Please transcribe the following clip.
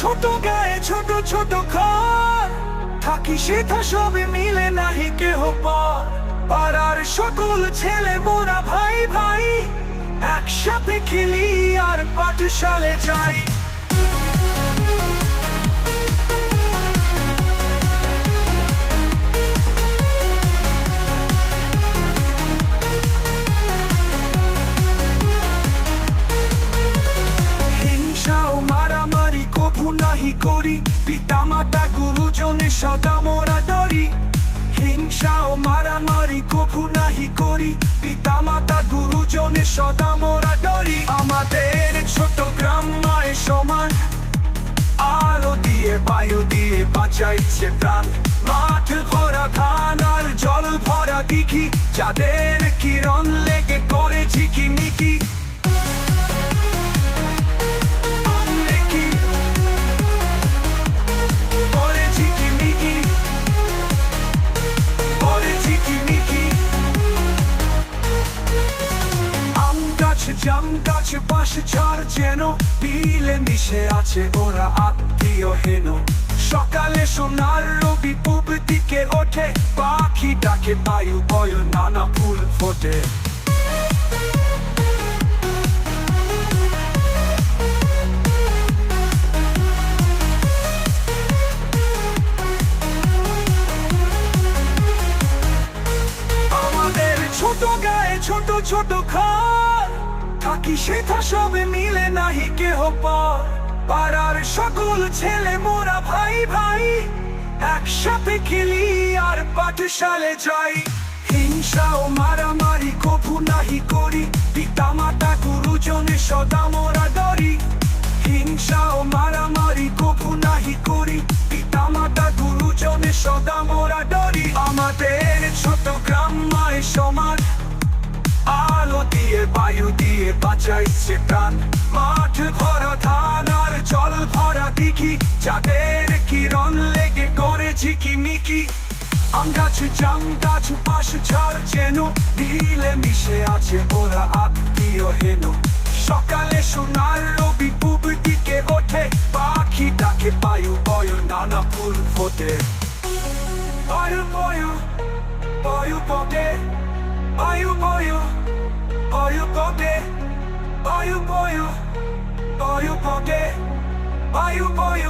ছোট গায়ে ছোট ছোট ঘর, থাকি সেথা সবে মিলে নাহি কেহ পর। পাড়ার সকল ছেলে মোরা ভাই ভাই, একসাথে খেলি আর পাঠশালে যাই। হিংসা ও মারামারি কভু নাহি করি, পিতা মাতা গুরুজনের সদা মোরা ডরি। হিংসা ও মারামারি কভু নাহি করি, পিতা মাতা গুরুজনের সদা মোরা ডরি। আমাদের ছোট গ্রাম মায়ের সমান, আলো দিয়ে বায়ু দিয়ে বাঁচাইছে প্রাণ। মাঠ ভরা ধান আর জল ভরা দিঘি, যাদের কিরণ লেগে করে ঝিকিমিকি। জাম গাছ পাশে ঝড় যেন, বিলে মিশে আছে ওরা আত্মীয় হেন। সকালে সোনার রবি পূব দিকে ওঠে, পাখি ডাকে বায়ু বয় নানা ফুল ফোটে। আমাদের ছোট গায়ে ছোট ছোট ঘর, থাকি সেথা সবে মিলে নাহি কেহ পর। পাড়ার সকল ছেলে মোরা ভাই ভাই, একসাথে খেলি আর পাঠশালে যাই। হিংসা ও মারামারি কভু নাহি করি, পিতা মাতা গুরুজনের সদা মোরা ডরি। হিংসা ও মারামারি কভু নাহি করি, পিতা মাতা গুরুজনের সদা মোরা ডরি। আমাদের ছোট গ্রাম মায়ের সমান, আলো দিয়ে বায়ু দিয়ে বাঁচাইছে প্রাণ। মাঠ ভরা ধান আর জল ভরা দিঘি, যাদের কিরণ লেগে করে ঝিকিমিকি। আম গাছ জাম গাছ পাশে ঝড় যেন, মিলে মিশে আছে ওরা আত্মীয় হেন। সকালে সোনার রবি পূব দিকে ওঠে, পাখি ডাকে বায়ু বয় নানা ফুল ফোটে। বায়ু বয় বায়ু পটে, বায়ু বয় বায়ু পটে, বায়ু বয় বায়ু পটে, বায়ু বয়